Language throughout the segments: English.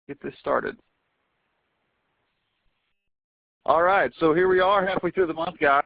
get this started. All right, so here we are halfway through the month, guys.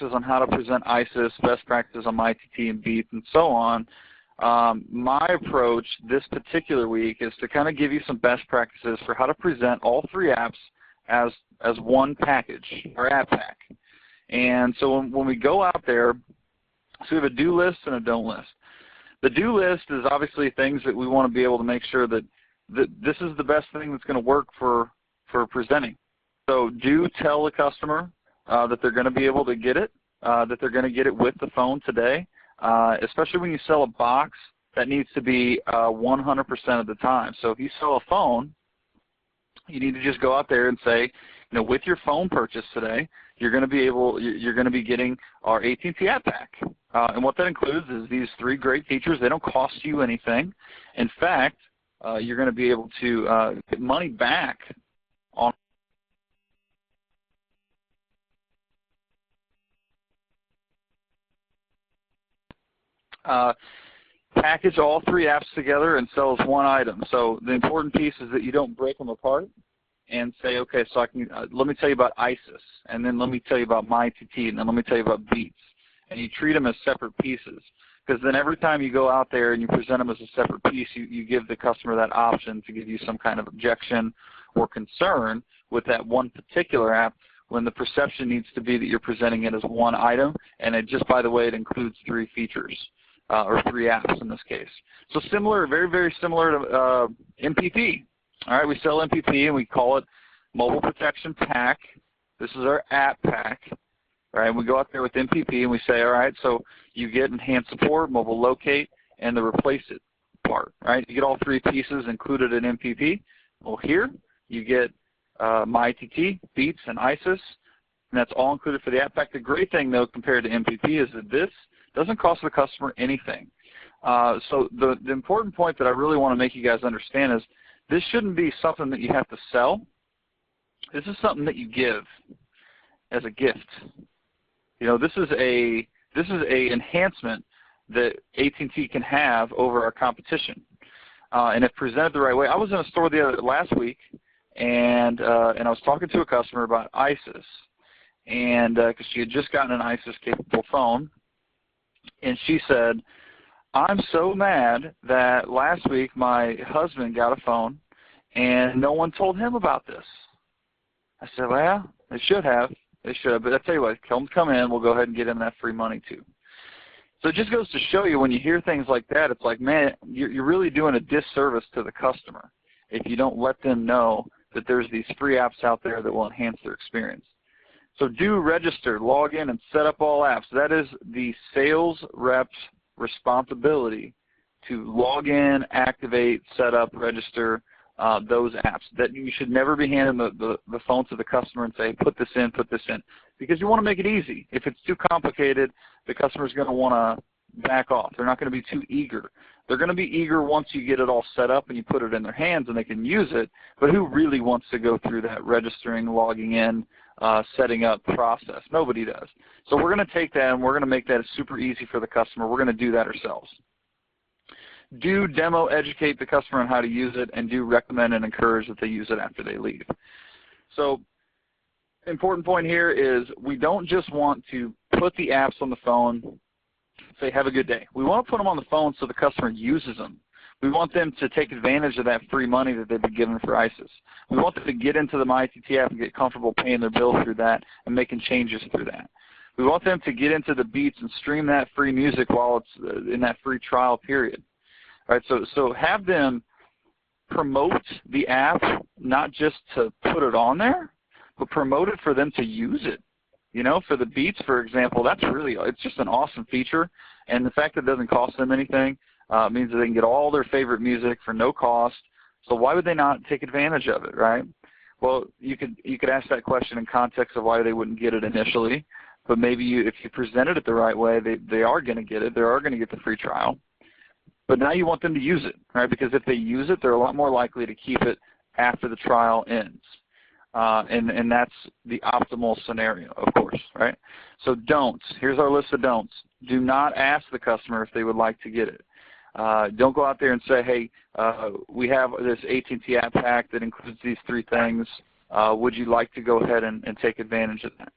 On how to present ISIS, best practices on MyTT and Beats, and so on. My approach this particular week is to kind of give you some best practices for how to present all three apps as one package, or app pack. And so when we go out there, so we have a do list and a don't list. The do list is obviously things that we want to be able to make sure that this is the best thing that's going to work for presenting. So do tell the customer that they're going to be able to get it, that they're going to get it with the phone today, especially when you sell a box, that needs to be 100% of the time. So if you sell a phone, you need to just go out there and say, you know, with your phone purchase today, you're going to be getting our AT&T App Pack. And what that includes is these three great features. They don't cost you anything. In fact, you're going to be able to get money back on package all three apps together and sell as one item. So the important piece is that you don't break them apart and say, okay, so I can let me tell you about ISIS, and then let me tell you about MyTT, and then let me tell you about Beats. And you treat them as separate pieces, because then every time you go out there and you present them as a separate piece, you give the customer that option to give you some kind of objection or concern with that one particular app, when the perception needs to be that you're presenting it as one item, and it just, by the way, it includes three features. Or three apps in this case. So similar, very, very similar to MPP. All right, we sell MPP and we call it Mobile Protection Pack. This is our app pack. All right, we go out there with MPP and we say, all right, so you get enhanced support, mobile locate, and the replace it part. Right, you get all three pieces included in MPP. Well, here you get MyTT, Beats, and ISIS, and that's all included for the app pack. The great thing, though, compared to MPP is that this doesn't cost the customer anything. So the important point that I really want to make you guys understand is this shouldn't be something that you have to sell. This is something that you give as a gift. You know, this is a enhancement that AT&T can have over our competition, and if presented the right way. I was in a store last week, and I was talking to a customer about ISIS, and because she had just gotten an ISIS-capable phone. And she said, I'm so mad that last week my husband got a phone and no one told him about this. I said, well, they should have. They should, but I tell you what, come in, we'll go ahead and get them that free money too. So it just goes to show you when you hear things like that, it's like, man, you're really doing a disservice to the customer if you don't let them know that there's these free apps out there that will enhance their experience. So do register, log in, and set up all apps. That is the sales rep's responsibility to log in, activate, set up, register those apps. That you should never be handing the phone to the customer and say, put this in, because you want to make it easy. If it's too complicated, the customer's going to want to back off. They're not going to be too eager. They're going to be eager once you get it all set up and you put it in their hands and they can use it, but who really wants to go through that registering, logging in, setting up process? Nobody does. So we're going to take that and we're going to make that super easy for the customer. We're going to do that ourselves. Do demo educate the customer on how to use it, and do recommend and encourage that they use it after they leave. So important point here is we don't just want to put the apps on the phone, say have a good day. We want to put them on the phone so the customer uses them. We want them to take advantage of that free money that they've been given for ISIS. We want them to get into the MyITT app and get comfortable paying their bill through that and making changes through that. We want them to get into the Beats and stream that free music while it's in that free trial period. All right, so have them promote the app, not just to put it on there, but promote it for them to use it. You know, for the Beats, for example, it's just an awesome feature, and the fact that it doesn't cost them anything means that they can get all their favorite music for no cost. So why would they not take advantage of it, right? Well, you could ask that question in context of why they wouldn't get it initially, but maybe if you presented it the right way, they are going to get it. They are going to get the free trial. But now you want them to use it, right? Because if they use it, they're a lot more likely to keep it after the trial ends. And that's the optimal scenario, of course, right? So don'ts. Here's our list of don'ts. Do not ask the customer if they would like to get it. Don't go out there and say, hey, we have this AT&T app pack that includes these 3 things. Would you like to go ahead and take advantage of that?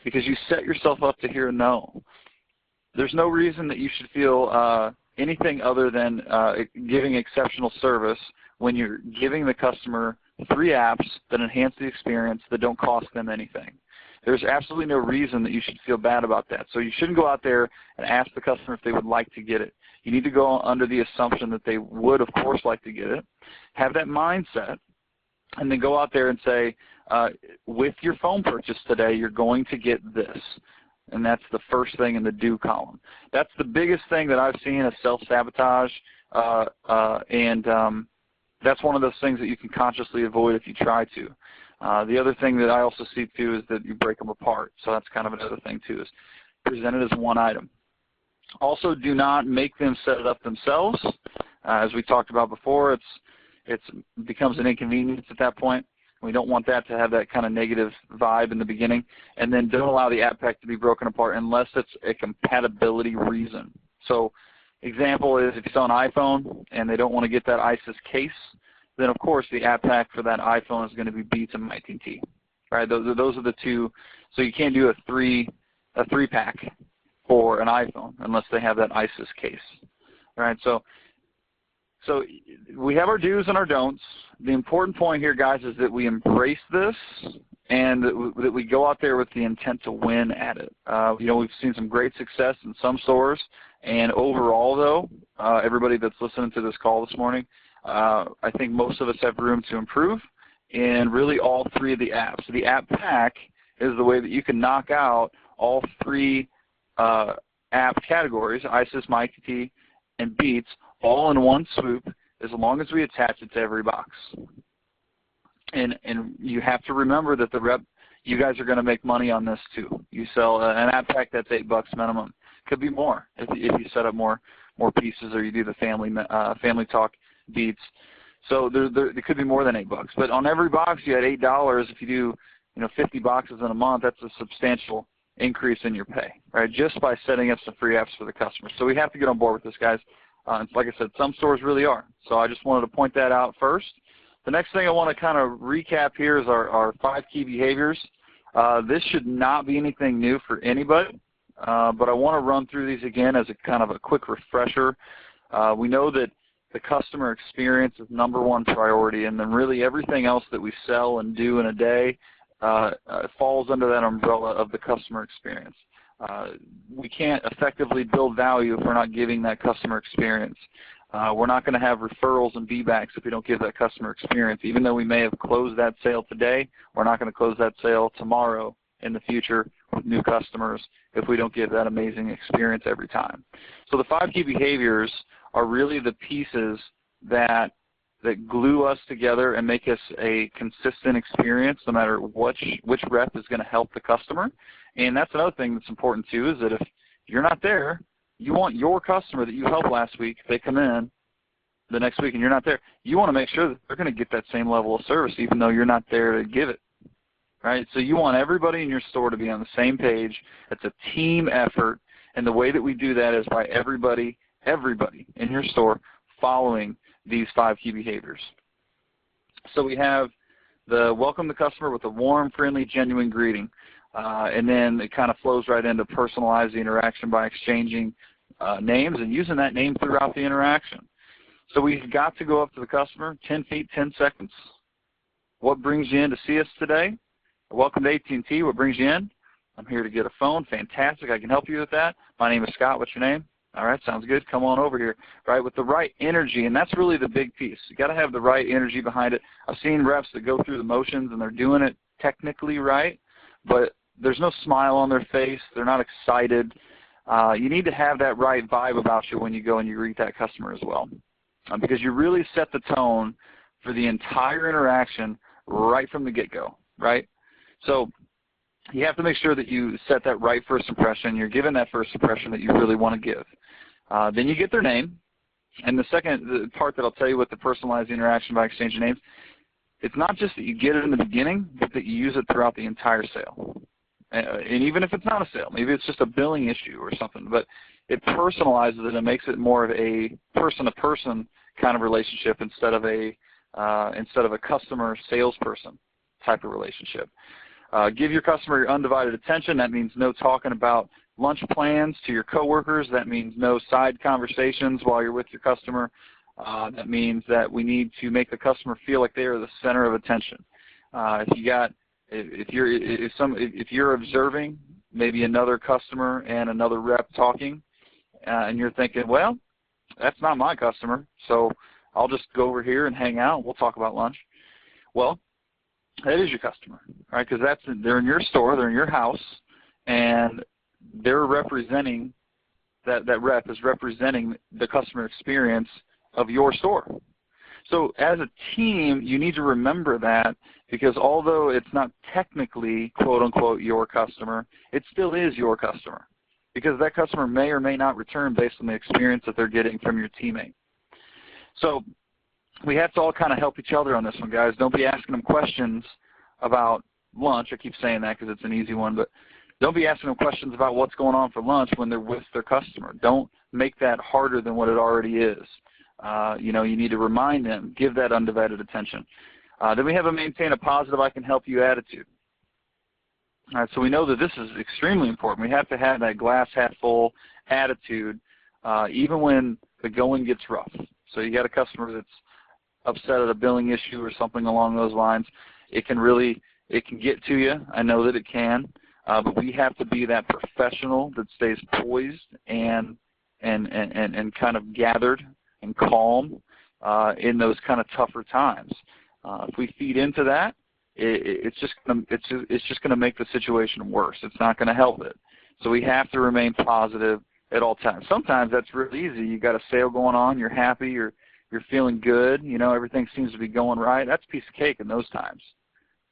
Because you set yourself up to hear a no. There's no reason that you should feel anything other than giving exceptional service when you're giving the customer 3 apps that enhance the experience that don't cost them anything. There's absolutely no reason that you should feel bad about that. So you shouldn't go out there and ask the customer if they would like to get it. You need to go under the assumption that they would, of course, like to get it. Have that mindset, and then go out there and say, with your phone purchase today, you're going to get this. And that's the first thing in the do column. That's the biggest thing that I've seen is self-sabotage, and that's one of those things that you can consciously avoid if you try to. The other thing that I also see too is that you break them apart. So that's kind of another thing too, is present it as one item. Also, do not make them set it up themselves. As we talked about before, it becomes an inconvenience at that point. We don't want that to have that kind of negative vibe in the beginning. And then don't allow the app pack to be broken apart unless it's a compatibility reason. So example is if you sell an iPhone and they don't want to get that ISIS case, then of course the app pack for that iPhone is going to be Beats and MyITT. Right? Those are the 2. So you can't do a 3-pack for an iPhone unless they have that ISIS case. All right? So we have our do's and our don'ts. The important point here, guys, is that we embrace this and that we go out there with the intent to win at it. You know, we've seen some great success in some stores, and overall, though, everybody that's listening to this call this morning, I think most of us have room to improve in really all 3 of the apps. So the app pack is the way that you can knock out all 3 app categories, ISIS, MyITT, and Beats, all in one swoop, as long as we attach it to every box. And you have to remember that you guys are going to make money on this too. You sell an app pack that's $8 minimum. Could be more if you set up more pieces, or you do the family talk Beats. So there could be more than $8. But on every box you had $8. If you do 50 boxes in a month, that's a substantial increase in your pay, right? Just by setting up some free apps for the customers. So we have to get on board with this, guys. Like I said, some stores really are. So I just wanted to point that out first. The next thing I want to kind of recap here is our 5 key behaviors. This should not be anything new for anybody, but I want to run through these again as a kind of a quick refresher. We know that the customer experience is #1 priority, and then really everything else that we sell and do in a day falls under that umbrella of the customer experience. We can't effectively build value if we're not giving that customer experience. We're not going to have referrals and be-backs if we don't give that customer experience. Even though we may have closed that sale today, we're not going to close that sale tomorrow in the future with new customers if we don't give that amazing experience every time. So the 5 key behaviors are really the pieces that glue us together and make us a consistent experience no matter which rep is going to help the customer. And that's another thing that's important too, is that if you're not there, you want your customer that you helped last week, if they come in the next week and you're not there, you want to make sure that they're going to get that same level of service even though you're not there to give it. Right? So you want everybody in your store to be on the same page. It's a team effort, and the way that we do that is by everybody in your store following these 5 key behaviors. So we have the welcome the customer with a warm, friendly, genuine greeting. And then it kind of flows right into personalize the interaction by exchanging names and using that name throughout the interaction. So we've got to go up to the customer, 10 feet, 10 seconds. What brings you in to see us today? Welcome to AT&T. What brings you in? I'm here to get a phone. Fantastic. I can help you with that. My name is Scott. What's your name? All right, sounds good. Come on over here, right, with the right energy, and that's really the big piece. You got to have the right energy behind it. I've seen reps that go through the motions, and they're doing it technically right, but there's no smile on their face. They're not excited. You need to have that right vibe about you when you go and you greet that customer as well, because you really set the tone for the entire interaction right from the get-go, right? So you have to make sure that you set that right first impression. You're given that first impression that you really want to give. Then you get their name. And the part that I'll tell you with the personalized interaction by exchanging names, it's not just that you get it in the beginning, but that you use it throughout the entire sale. And even if it's not a sale, maybe it's just a billing issue or something, but it personalizes it and makes it more of a person-to-person kind of relationship instead of a customer salesperson type of relationship. Give your customer your undivided attention. That means no talking about lunch plans to your coworkers. That means no side conversations while you're with your customer. That means that we need to make the customer feel like they are the center of attention. If you're observing maybe another customer and another rep talking, and you're thinking, well, that's not my customer, so I'll just go over here and hang out. We'll talk about lunch. Well, that is your customer, right? Because they're in your store, they're in your house, and they're representing that rep is representing the customer experience of your store. So as a team, you need to remember that, because although it's not technically, quote unquote, your customer, it still is your customer, because that customer may or may not return based on the experience that they're getting from your teammate. So we have to all kind of help each other on this one, guys. Don't be asking them questions about lunch. I keep saying that because it's an easy one, but don't be asking them questions about what's going on for lunch when they're with their customer. Don't make that harder than what it already is. You need to remind them, give that undivided attention. Then we have a maintain a positive I can help you attitude. All right, so we know that this is extremely important. We have to have that glass half full attitude even when the going gets rough. So you got a customer that's upset at a billing issue or something along those lines. It can get to you. I know that it can, but we have to be that professional that stays poised and kind of gathered and calm in those kind of tougher times. If we feed into that, it's just going to make the situation worse. It's not going to help it. So we have to remain positive at all times. Sometimes that's really easy. You got a sale going on. You're happy. You're feeling good. Everything seems to be going right. That's a piece of cake in those times.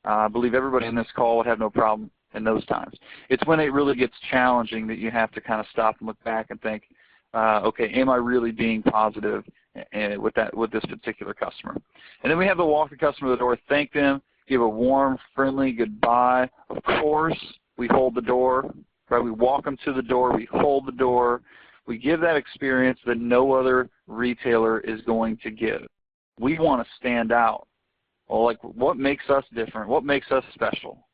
I believe everybody in this call would have no problem in those times. It's when it really gets challenging that you have to kind of stop and look back and think, okay, am I really being positive with this particular customer? And then we have to walk the customer to the door, thank them, give a warm, friendly goodbye. Of course, we hold the door, right? We walk them to the door, we hold the door. We give that experience that no other retailer is going to give. We want to stand out. Well, like, what makes us different? What makes us special?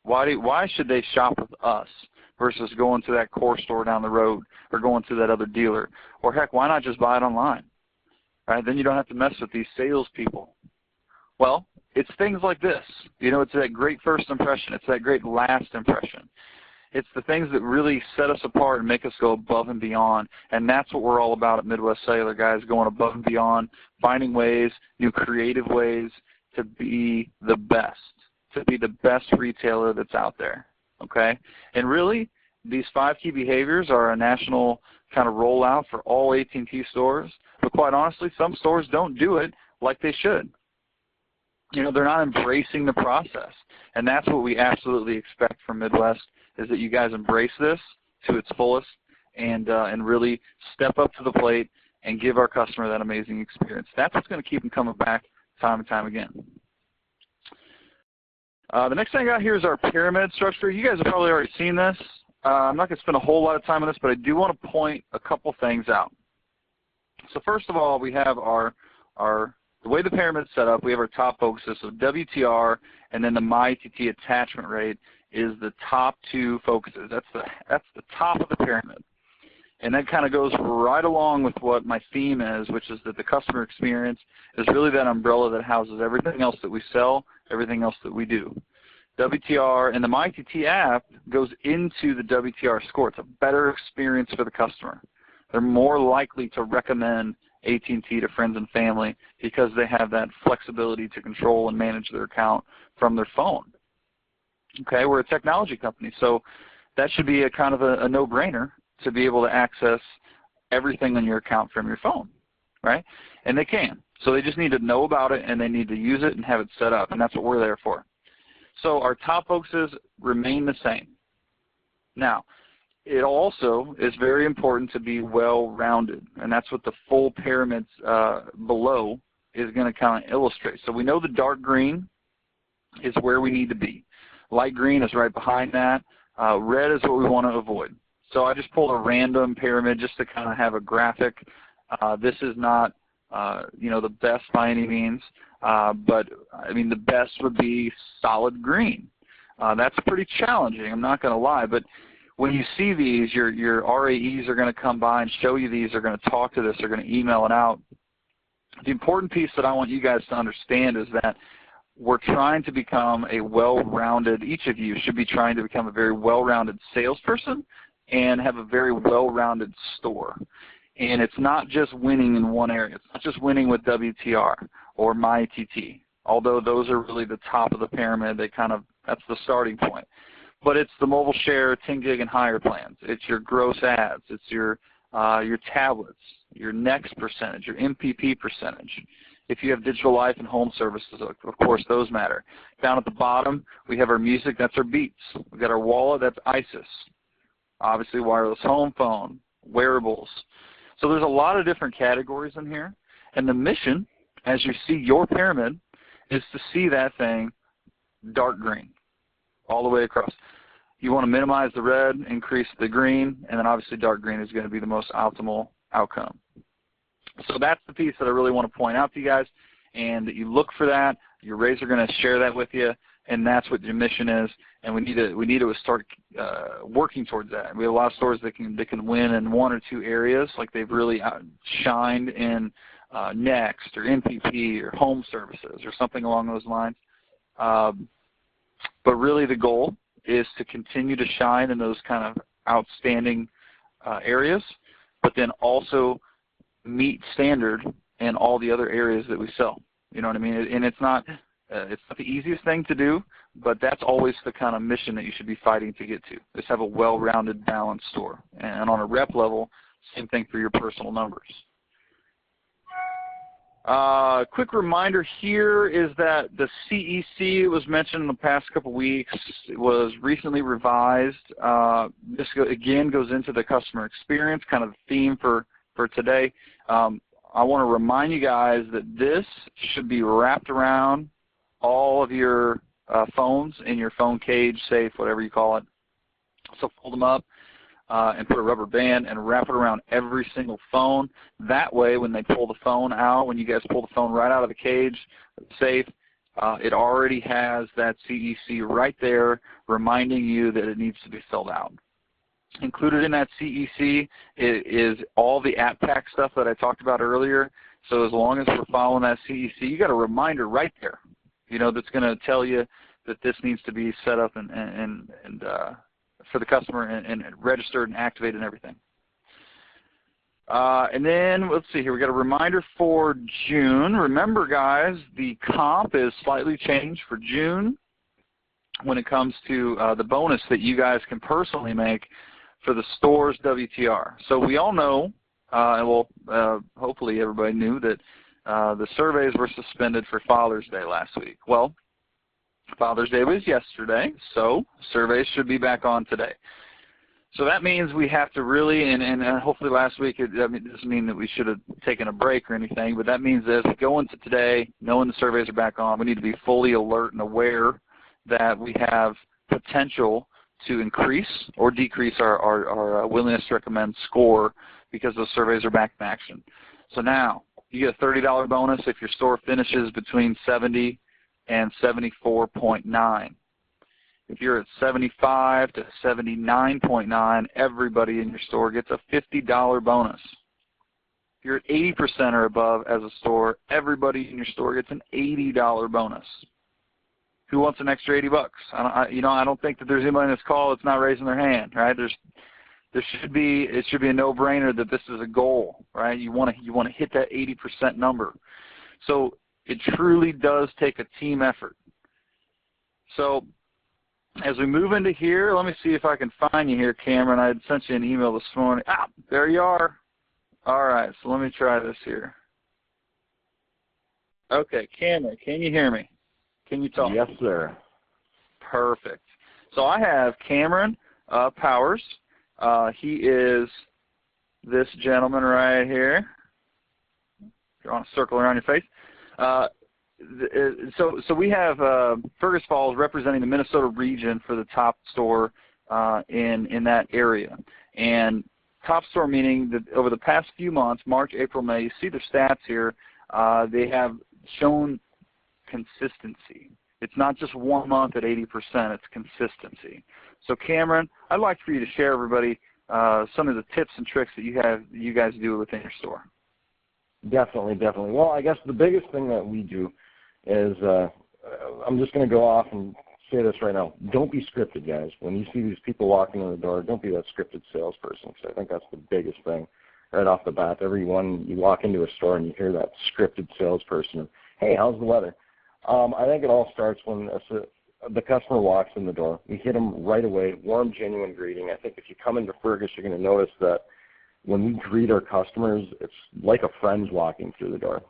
Why should they shop with us versus going to that core store down the road or going to that other dealer? Or heck, why not just buy it online? Right? Then you don't have to mess with these salespeople. Well, It's things like this. You know, it's that great first impression. It's that great last impression. It's the things that really set us apart and make us go above and beyond. And that's what we're all about at Midwest Cellular, guys, going above and beyond, finding ways, new creative ways to be the best retailer that's out there, okay? And really, these 5 key behaviors are a national kind of rollout for all AT&T stores. But quite honestly, some stores don't do it like they should. You know, they're not embracing the process. And that's what we absolutely expect from Midwest, is that you guys embrace this to its fullest and really step up to the plate and give our customer that amazing experience. That's what's going to keep them coming back time and time again. The next thing I got here is our pyramid structure. You guys have probably already seen this. I'm not going to spend a whole lot of time on this, but I do want to point a couple things out. So first of all, we have the way the pyramid's set up, we have our top focuses. So WTR and then the MyTT attachment rate is the top 2 focuses. That's the top of the pyramid. And that kind of goes right along with what my theme is, which is that the customer experience is really that umbrella that houses everything else that we sell, everything else that we do. WTR and the MyTT app goes into the WTR score. It's a better experience for the customer. They're more likely to recommend AT&T to friends and family because they have that flexibility to control and manage their account from their phone. Okay, we're a technology company, so that should be a kind of a no-brainer to be able to access everything on your account from your phone, right? And they can. So they just need to know about it, and they need to use it and have it set up, and that's what we're there for. So our top focuses remain the same. Now, it also is very important to be well-rounded, and that's what the full pyramids below is going to kind of illustrate. So we know the dark green is where we need to be. Light green is right behind that. Red is what we want to avoid. So I just pulled a random pyramid just to kind of have a graphic. This is not, you know, the best by any means, but I mean the best would be solid green. That's pretty challenging, I'm not going to lie, but when you see these, your RAEs are going to come by and show you these, they're going to talk to this, they're going to email it out. The important piece that I want you guys to understand is that we're trying to become a well-rounded, each of you should be trying to become a very well-rounded salesperson and have a very well-rounded store. And it's not just winning in one area. It's not just winning with WTR or MyTT, although those are really the top of the pyramid. They kind of, that's the starting point. But it's the mobile share, 10 gig and higher plans. It's your gross ads. It's your tablets, your next percentage, your MPP percentage. If you have digital life and home services, of course, those matter. Down at the bottom, we have our music. That's our Beats. We've got our wallet. That's ISIS. Obviously, wireless home phone, wearables. So there's a lot of different categories in here. And the mission, as you see your pyramid, is to see that thing dark green all the way across. You want to minimize the red, increase the green, and then obviously dark green is going to be the most optimal outcome. So that's the piece that I really want to point out to you guys, and that you look for that. Your rays are going to share that with you, and that's what your mission is. And we need to start working towards that. We have a lot of stores that can win in 1 or 2 areas, like they've really shined in Next or MPP or home services or something along those lines. But really the goal is to continue to shine in those kind of outstanding areas, but then also meet standard in all the other areas that we sell. You know what I mean? And it's not the easiest thing to do, but that's always the kind of mission that you should be fighting to get to, is have a well-rounded, balanced store. And on a rep level, same thing for your personal numbers. Quick reminder here is that the CEC was mentioned in the past couple weeks. It was recently revised. This again goes into the customer experience, kind of the theme for today. I want to remind you guys that this should be wrapped around all of your phones in your phone cage, safe, whatever you call it. So fold them up and put a rubber band and wrap it around every single phone. That way, when they pull the phone out, when you guys pull the phone right out of the cage, safe, it already has that CEC right there reminding you that it needs to be filled out. Included in that CEC is all the app pack stuff that I talked about earlier. So as long as we're following that CEC, you got a reminder right there. that's going to tell you that this needs to be set up and for the customer and registered and activated and everything. And then let's see here. We got a reminder for June. Remember, guys, the comp is slightly changed for June when it comes to the bonus that you guys can personally make for the store's WTR. So we all know, and hopefully everybody knew that the surveys were suspended for Father's Day last week. Well, Father's Day was yesterday, so surveys should be back on today. So that means we have to really, and hopefully last week, it doesn't mean that we should have taken a break or anything, but that means that as we go into today, knowing the surveys are back on, we need to be fully alert and aware that we have potential to increase or decrease our willingness to recommend score because those surveys are back in action. So now, you get a $30 bonus if your store finishes between 70 and 74.9. If you're at 75 to 79.9, everybody in your store gets a $50 bonus. If you're at 80% or above as a store, everybody in your store gets an $80 bonus. Who wants an extra 80 bucks? I don't think that there's anybody in this call that's not raising their hand, right? It should be a no-brainer that this is a goal, right? You want to hit that 80% number. So it truly does take a team effort. So as we move into here, let me see if I can find you here, Cameron. I had sent you an email this morning. Ah, there you are. All right, so let me try this here. Okay, Cameron, can you hear me? Can you talk? Yes, sir. Perfect. So I have Cameron Powers. He is this gentleman right here. Drawing a circle around your face. So we have Fergus Falls representing the Minnesota region for the top store in that area. And top store meaning that over the past few months, March, April, May, you see their stats here, they have shown consistency. It's not just 1 month at 80%, it's consistency. So Cameron, I'd like for you to share everybody some of the tips and tricks that you guys do within your store. Definitely. Well, I guess the biggest thing that we do is, I'm just going to go off and say this right now. Don't be scripted, guys. When you see these people walking in the door, don't be that scripted salesperson, because I think that's the biggest thing right off the bat. Everyone, you walk into a store and you hear that scripted salesperson of, hey, how's the weather? I think it all starts when the customer walks in the door. We hit them right away, warm, genuine greeting. I think if you come into Fergus, you're going to notice that when we greet our customers, it's like a friend's walking through the door.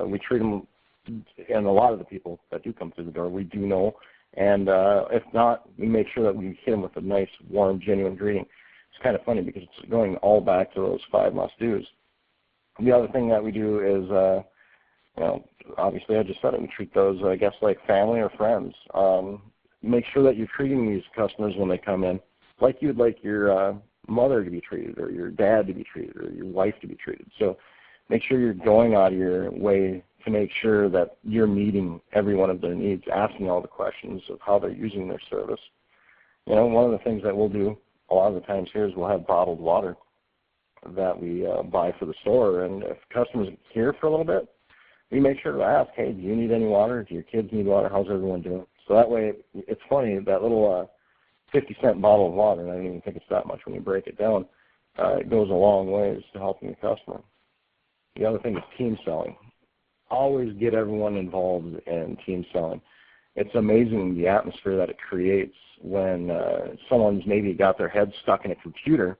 We treat them, and a lot of the people that do come through the door, we do know. And if not, we make sure that we hit them with a nice, warm, genuine greeting. It's kind of funny because it's going all back to those 5 must-dos. The other thing that we do is, obviously I just said it, we treat those guests like family or friends. Make sure that you're treating these customers when they come in like you'd like your mother to be treated, or your dad to be treated, or your wife to be treated. So make sure you're going out of your way to make sure that you're meeting every one of their needs, asking all the questions of how they're using their service. One of the things that we'll do a lot of the times here is we'll have bottled water that we buy for the store, and if customers are here for a little bit, we make sure to ask, hey, do you need any water? Do your kids need water? How's everyone doing? So that way, it's funny, that little 50-cent bottle of water, and I don't even think it's that much when you break it down, it goes a long ways to helping the customer. The other thing is team selling. Always get everyone involved in team selling. It's amazing the atmosphere that it creates when someone's maybe got their head stuck in a computer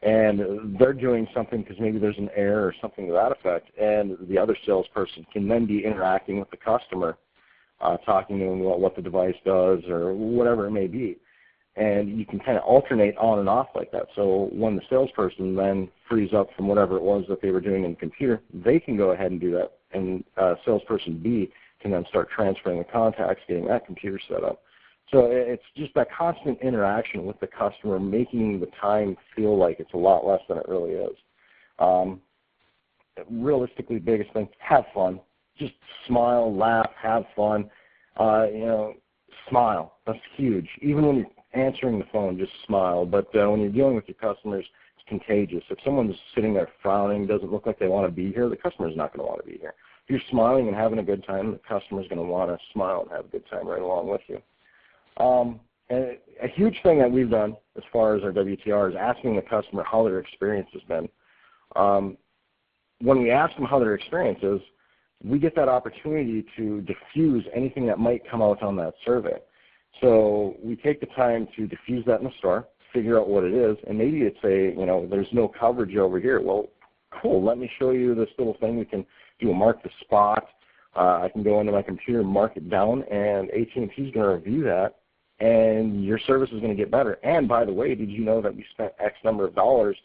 and they're doing something because maybe there's an error or something to that effect, and the other salesperson can then be interacting with the customer, talking to them about what the device does or whatever it may be. And you can kind of alternate on and off like that. So when the salesperson then frees up from whatever it was that they were doing in the computer, they can go ahead and do that. And salesperson B can then start transferring the contacts, getting that computer set up. So it's just that constant interaction with the customer, making the time feel like it's a lot less than it really is. Realistically, biggest thing, have fun. Just smile, laugh, have fun. Smile. That's huge. Even when you're answering the phone, just smile. But when you're dealing with your customers, it's contagious. If someone's sitting there frowning, doesn't look like they want to be here, the customer's not going to want to be here. if you're smiling and having a good time, the customer's going to want to smile and have a good time right along with you. And a huge thing that we've done as far as our WTR is asking the customer how their experience has been. When we ask them how their experience is, we get that opportunity to diffuse anything that might come out on that survey. So we take the time to diffuse that in the store, figure out what it is, and maybe it's there's no coverage over here. Well, cool, let me show you this little thing. We can do a mark the spot. I can go into my computer and mark it down, and AT&T is going to review that, and your service is going to get better. And by the way, did you know that we spent X number of dollars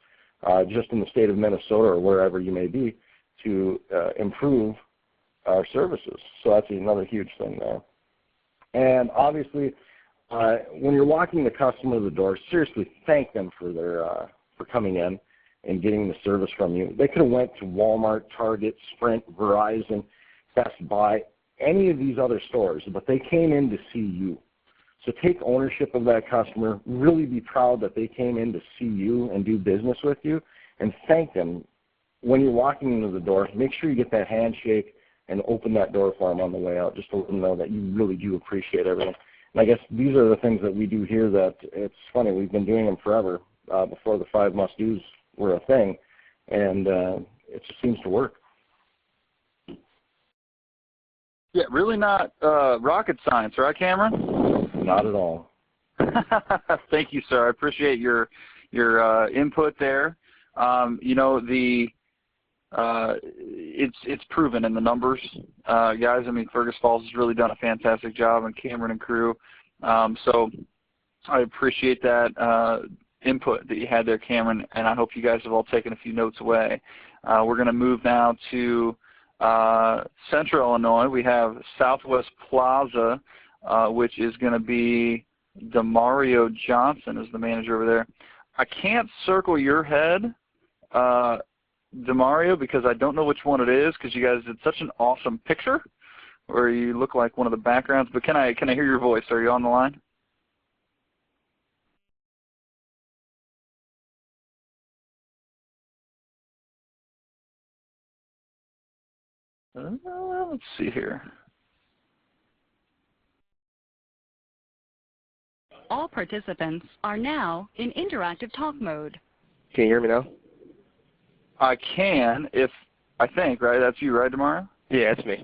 just in the state of Minnesota or wherever you may be to improve our services? So that's another huge thing there. And obviously, when you're walking the customer to the door, seriously thank them for for coming in and getting the service from you. They could have went to Walmart, Target, Sprint, Verizon, Best Buy, any of these other stores, but they came in to see you. So take ownership of that customer, really be proud that they came in to see you and do business with you, and thank them. When you're walking into the door, make sure you get that handshake and open that door for them on the way out, just to let them know that you really do appreciate everything. And I guess these are the things that we do here that it's funny, we've been doing them forever, before the 5 must-dos were a thing, and it just seems to work. Yeah, really not rocket science, right, Cameron? Not at all. Thank you, sir. I appreciate your input there. It's proven in the numbers, guys. I mean, Fergus Falls has really done a fantastic job, and Cameron and crew. So I appreciate that input that you had there, Cameron, and I hope you guys have all taken a few notes away. We're going to move now to Central Illinois. We have Southwest Plaza, which is going to be DeMario Johnson is the manager over there. I can't circle your head, DeMario, because I don't know which one it is, because you guys did such an awesome picture where you look like one of the backgrounds. But can I hear your voice? Are you on the line? Let's see here. All participants are now in interactive talk mode. Can you hear me now? I can, I think, right? That's you, right, DeMario? Yeah, it's me.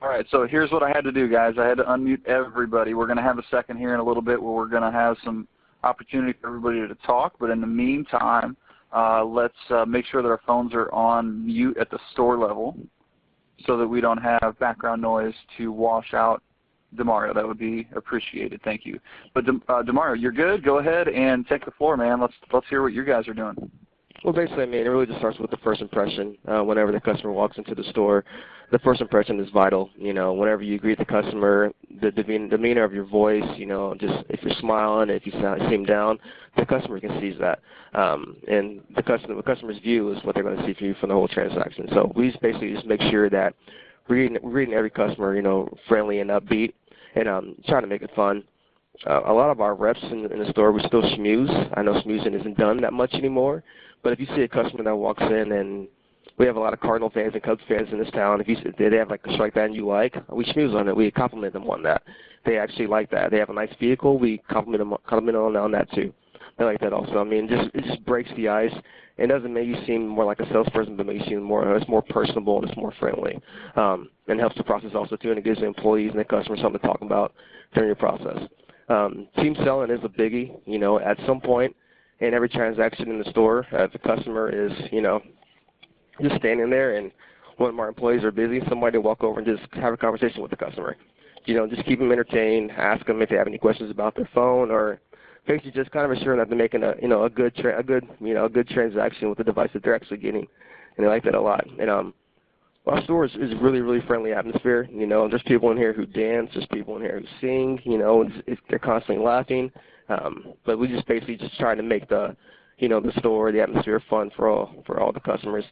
All right, so here's what I had to do, guys. I had to unmute everybody. We're going to have a second here in a little bit where we're going to have some opportunity for everybody to talk, but in the meantime, let's make sure that our phones are on mute at the store level so that we don't have background noise to wash out DeMario. That would be appreciated. Thank you. But DeMario, you're good. Go ahead and take the floor, man. Let's hear what you guys are doing. Well, basically, I mean, it really just starts with the first impression. Whenever the customer walks into the store, the first impression is vital. You know, whenever you greet the customer, the demeanor of your voice, you know, just if you're smiling, if you seem down, the customer can seize that. And the customer's view is what they're going to see from you for the whole transaction. So we just basically just make sure that we're greeting every customer, you know, friendly and upbeat, and trying to make it fun. A lot of our reps in the store, we still schmooze. I know schmoozing isn't done that much anymore, but if you see a customer that walks in, and we have a lot of Cardinal fans and Cubs fans in this town, if they have like a strike band you like, we schmooze on it. We compliment them on that. They actually like that. They have a nice vehicle, we compliment them on that too. They like that also. I mean, it just breaks the ice. It doesn't make you seem more like a salesperson, but makes you it's more personable and it's more friendly. And helps the process also too, and it gives the employees and the customers something to talk about during your process. Team selling is a biggie. You know, at some point in every transaction in the store, the customer is, you know, just standing there, and one of our employees are busy, somebody will walk over and just have a conversation with the customer. You know, just keep them entertained, ask them if they have any questions about their phone, or basically just kind of assuring that they're making a good transaction with the device that they're actually getting, and they like that a lot. And our store is really, really friendly atmosphere. You know, there's people in here who dance, there's people in here who sing. You know, they're constantly laughing. But we just basically just try to make the store, the atmosphere fun for all the customers.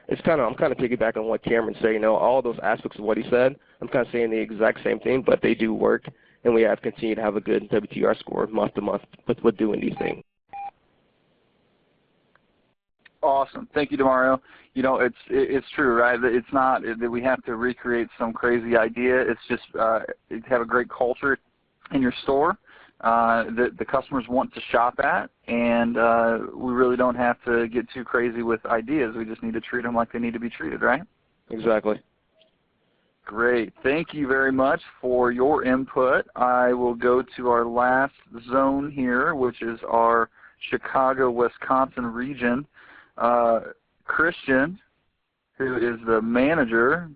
I'm kind of piggybacking on what Cameron said. You know, all those aspects of what he said, I'm kind of saying the exact same thing, but they do work, and we have continued to have a good WTR score month to month with doing these things. Awesome. Thank you, Demario. You know, it's true, right? It's not that we have to recreate some crazy idea. It's just have a great culture in your store that the customers want to shop at, and we really don't have to get too crazy with ideas. We just need to treat them like they need to be treated, right? Exactly. Great. Thank you very much for your input. I will go to our last zone here, which is our Chicago, Wisconsin region. Christian, who is the manager,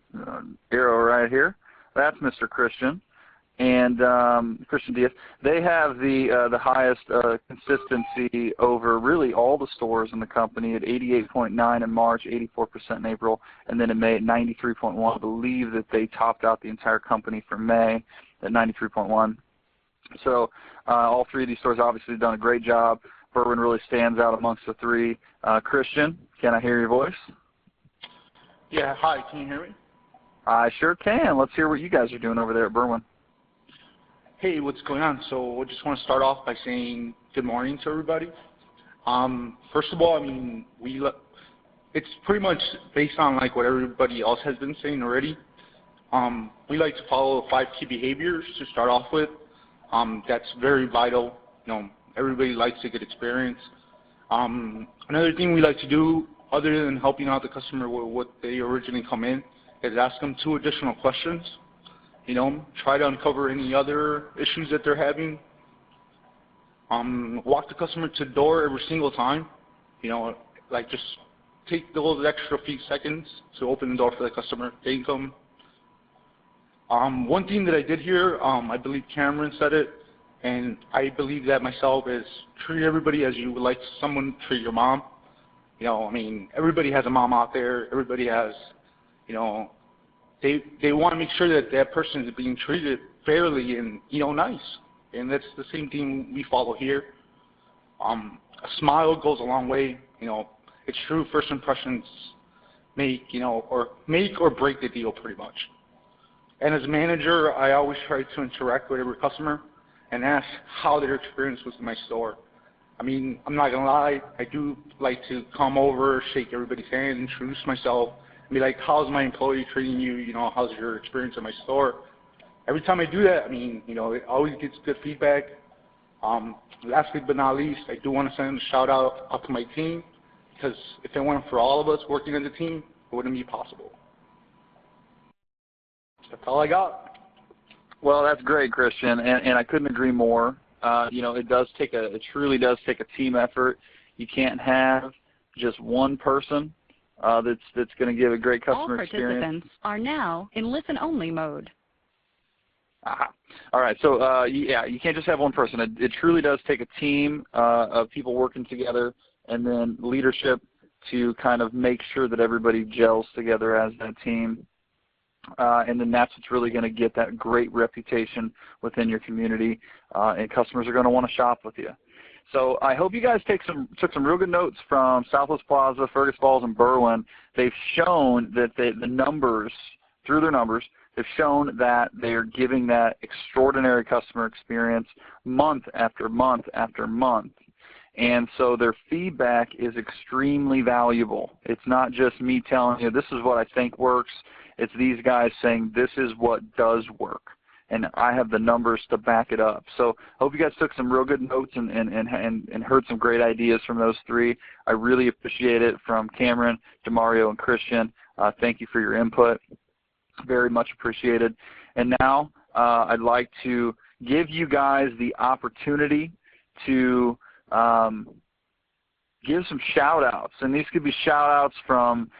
arrow right here, that's Mr. Christian, and Christian Diaz. They have the highest consistency over really all the stores in the company at 88.9 in March, 84% in April, and then in May at 93.1. I believe that they topped out the entire company for May at 93.1. So all three of these stores obviously have done a great job. Berwyn really stands out amongst the three. Christian, can I hear your voice? Yeah, hi, can you hear me? I sure can. Let's hear what you guys are doing over there at Berwyn. Hey, what's going on? So I just want to start off by saying good morning to everybody. First of all, I mean, it's pretty much based on like what everybody else has been saying already. We like to follow 5 key behaviors to start off with. That's very vital. You know, everybody likes a good experience. Another thing we like to do, other than helping out the customer with what they originally come in, is ask them 2 additional questions. You know, try to uncover any other issues that they're having. Walk the customer to the door every single time. You know, like just take those extra few seconds to open the door for the customer. Thank them. One thing that I did here, I believe Cameron said it, and I believe that myself, is treat everybody as you would like someone to treat your mom. You know, I mean, everybody has a mom out there. Everybody has, you know, they want to make sure that that person is being treated fairly and, you know, nice. And that's the same thing we follow here. A smile goes a long way. You know, it's true. First impressions make or break the deal pretty much. And as a manager, I always try to interact with every customer and ask how their experience was in my store. I mean, I'm not gonna lie, I do like to come over, shake everybody's hand, introduce myself, and be like, how's my employee treating you? You know, how's your experience in my store? Every time I do that, I mean, you know, it always gets good feedback. Lastly but not least, I do want to send a shout out to my team, because if it weren't for all of us working as a team, it wouldn't be possible. That's all I got. Well, that's great, Christian, and I couldn't agree more. You know, it truly does take a team effort. You can't have just one person that's going to give a great customer experience. All participants are now in listen-only mode. Aha. All right, so yeah, you can't just have one person. It truly does take a team of people working together, and then leadership to kind of make sure that everybody gels together as that team. And then that's what's really going to get that great reputation within your community, and customers are going to want to shop with you. So I hope you guys took some real good notes from Southwest Plaza, Fergus Falls, and Berwyn. They've shown that the numbers, through their numbers, they've shown that they are giving that extraordinary customer experience month after month after month. And so their feedback is extremely valuable. It's not just me telling you this is what I think works. It's these guys saying this is what does work. And I have the numbers to back it up. So I hope you guys took some real good notes and heard some great ideas from those three. I really appreciate it from Cameron, Demario, and Christian. Thank you for your input. Very much appreciated. And now I'd like to give you guys the opportunity to give some shout-outs. And these could be shout-outs from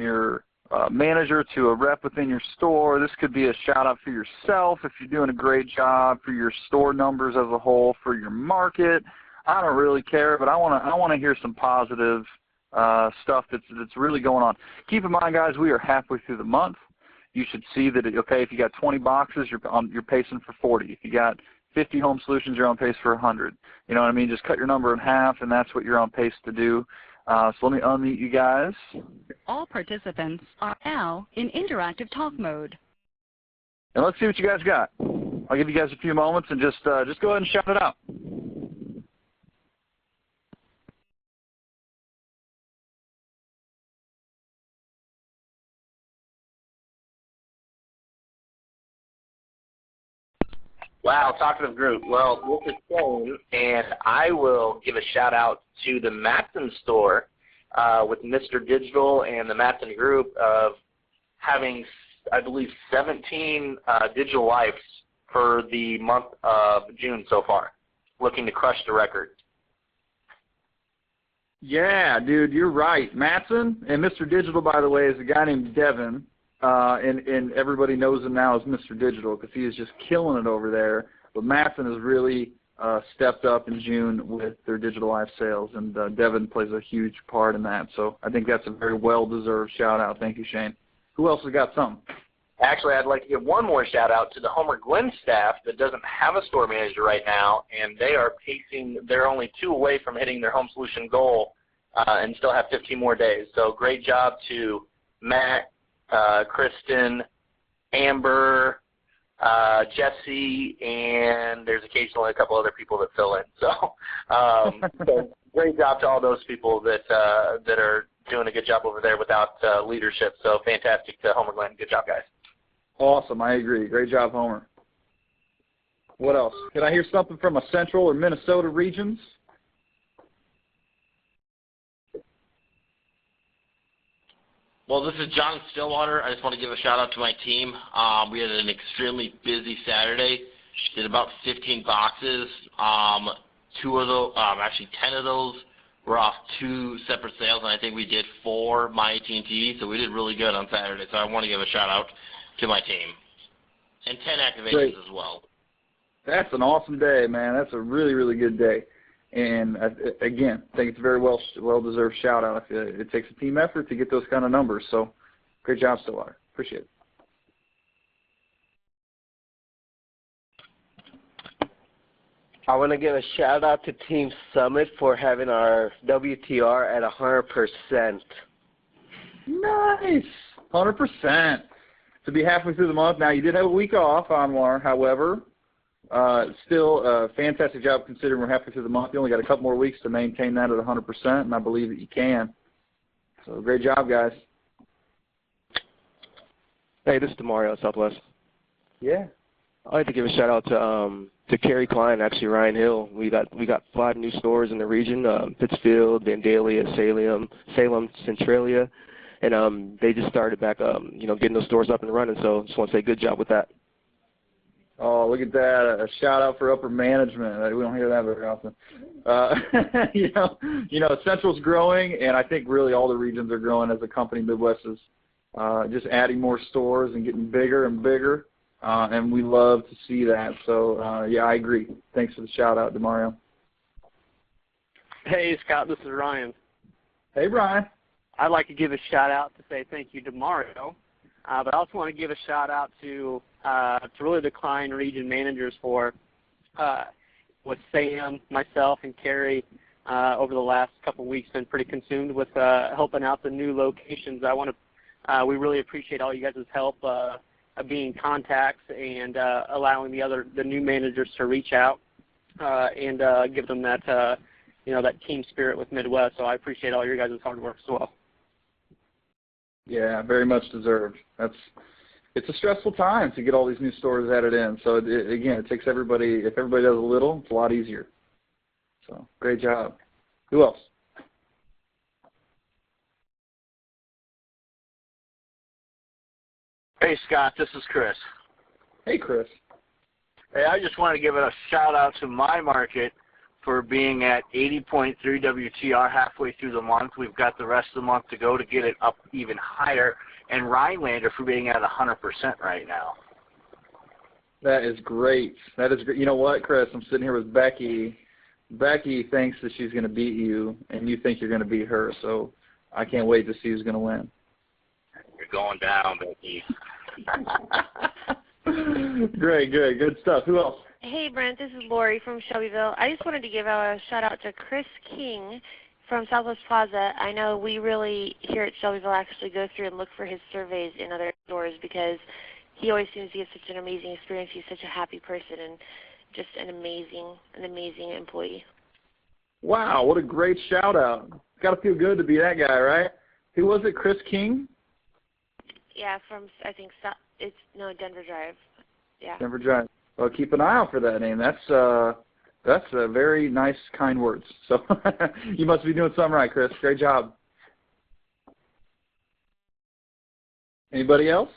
your manager to a rep within your store. This could be a shout-out for yourself if you're doing a great job, for your store numbers as a whole, for your market. I don't really care, but I want to hear some positive stuff that's really going on. Keep in mind, guys, we are halfway through the month. You should see that, okay, if you got 20 boxes, you're pacing for 40. If you got 50 home solutions, you're on pace for 100. You know what I mean? Just cut your number in half, and that's what you're on pace to do. So let me unmute you guys. All participants are now in interactive talk mode. And let's see what you guys got. I'll give you guys a few moments and just go ahead and shout it out. Wow, talkative group. Well, this is Shane, and I will give a shout-out to the Matson store with Mr. Digital and the Matson group of having, I believe, 17 digital lives for the month of June so far, looking to crush the record. Yeah, dude, you're right. Matson and Mr. Digital, by the way, is a guy named Devin, and everybody knows him now as Mr. Digital because he is just killing it over there. But Matson has really stepped up in June with their digital life sales, and Devin plays a huge part in that. So I think that's a very well-deserved shout-out. Thank you, Shane. Who else has got some? Actually, I'd like to give one more shout-out to the Homer Glen staff that doesn't have a store manager right now, and they are pacing. They're only 2 away from hitting their home solution goal and still have 15 more days. So great job to Matt, Kristen, Amber, Jesse, and there's occasionally a couple other people that fill in. So, so great job to all those people that are doing a good job over there without leadership. So fantastic to Homer Glen. Good job, guys. Awesome. I agree. Great job, Homer. What else? Can I hear something from a Central or Minnesota regions? Well, this is John Stillwater. I just want to give a shout-out to my team. We had an extremely busy Saturday. Did about 15 boxes. 2 of those, actually 10 of those were off 2 separate sales, and I think we did 4 My AT&T, so we did really good on Saturday. So I want to give a shout-out to my team. And 10 activations Great. As well. That's an awesome day, man. That's a really, really good day. And, again, I think it's a very well-deserved shout-out. It takes a team effort to get those kind of numbers. So great job, Stillwater. Appreciate it. I want to give a shout-out to Team Summit for having our WTR at 100%. Nice. 100%. To be halfway through the month. Now, you did have a week off, Anwar, however. Still a fantastic job considering we're halfway through the month. You only got a couple more weeks to maintain that at 100%, and I believe that you can. So great job, guys. Hey, this is Demario, Southwest. Yeah. I'd like to give a shout out to Kerry Klein, actually Ryan Hill. We got 5 new stores in the region: Pittsfield, Vandalia, Salem, Centralia, and they just started back, getting those stores up and running. So just want to say good job with that. Oh, look at that! A shout out for upper management. We don't hear that very often. Central's growing, and I think really all the regions are growing as a company. Midwest is just adding more stores and getting bigger and bigger. And we love to see that. So, yeah, I agree. Thanks for the shout-out, Demario. Hey, Scott, this is Ryan. Hey, Ryan. I'd like to give a shout-out to say thank you to Demario, but I also want to give a shout-out to really the Klein region managers for with Sam, myself, and Carrie over the last couple of weeks been pretty consumed with helping out the new locations. We really appreciate all you guys' help being contacts and allowing the new managers to reach out and give them that that team spirit with Midwest. So I appreciate all your guys' hard work as well. Yeah, very much deserved. It's a stressful time to get all these new stores added in. So again, it takes everybody. If everybody does a little, it's a lot easier. So great job. Who else? Hey, Scott, this is Chris. Hey, Chris. Hey, I just want to give a shout-out to my market for being at 80.3 WTR halfway through the month. We've got the rest of the month to go to get it up even higher, and Rhinelander for being at 100% right now. That is great. That is great. You know what, Chris? I'm sitting here with Becky. Becky thinks that she's going to beat you, and you think you're going to beat her, so I can't wait to see who's going to win. You're going down, Becky. Great, good stuff. Who else? Hey, Brent, this is Lori from Shelbyville. I just wanted to give a shout-out to Chris King from Southwest Plaza. I know we really here at Shelbyville actually go through and look for his surveys in other stores because he always seems to get such an amazing experience. He's such a happy person and just an amazing employee. Wow, what a great shout-out. Got to feel good to be that guy, right? Who was it, Chris King? Yeah, from, I think, Denver Drive. Yeah. Denver Drive. Well, keep an eye out for that name. That's a very nice, kind words. So you must be doing something right, Chris. Great job. Anybody else?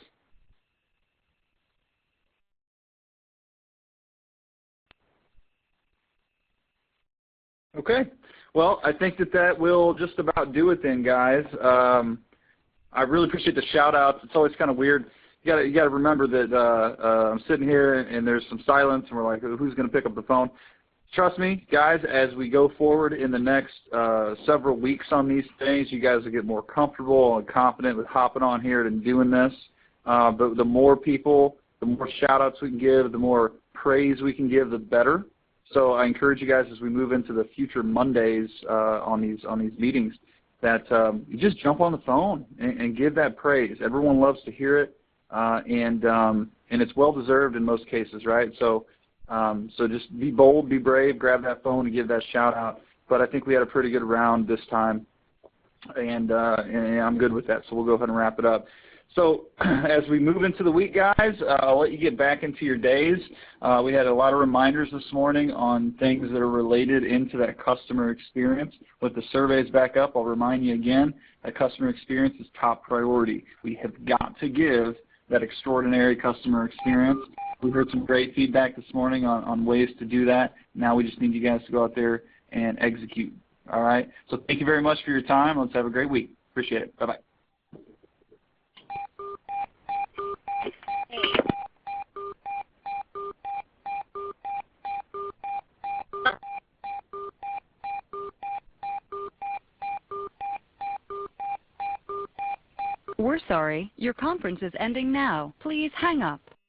Okay. Well, I think that will just about do it then, guys. I really appreciate the shout-outs. It's always kind of weird. You got to remember that I'm sitting here and there's some silence, and we're like, who's going to pick up the phone? Trust me, guys, as we go forward in the next several weeks on these things, you guys will get more comfortable and confident with hopping on here and doing this. But the more people, the more shout-outs we can give, the more praise we can give, the better. So I encourage you guys as we move into the future Mondays on these meetings that you just jump on the phone and give that praise. Everyone loves to hear it, and it's well-deserved in most cases, right? So just be bold, be brave, grab that phone and give that shout-out. But I think we had a pretty good round this time, and I'm good with that. So we'll go ahead and wrap it up. So as we move into the week, guys, I'll let you get back into your days. We had a lot of reminders this morning on things that are related into that customer experience. With the surveys back up, I'll remind you again that customer experience is top priority. We have got to give that extraordinary customer experience. We heard some great feedback this morning on ways to do that. Now we just need you guys to go out there and execute. All right? So thank you very much for your time. Let's have a great week. Appreciate it. Bye-bye. We're sorry. Your conference is ending now. Please hang up.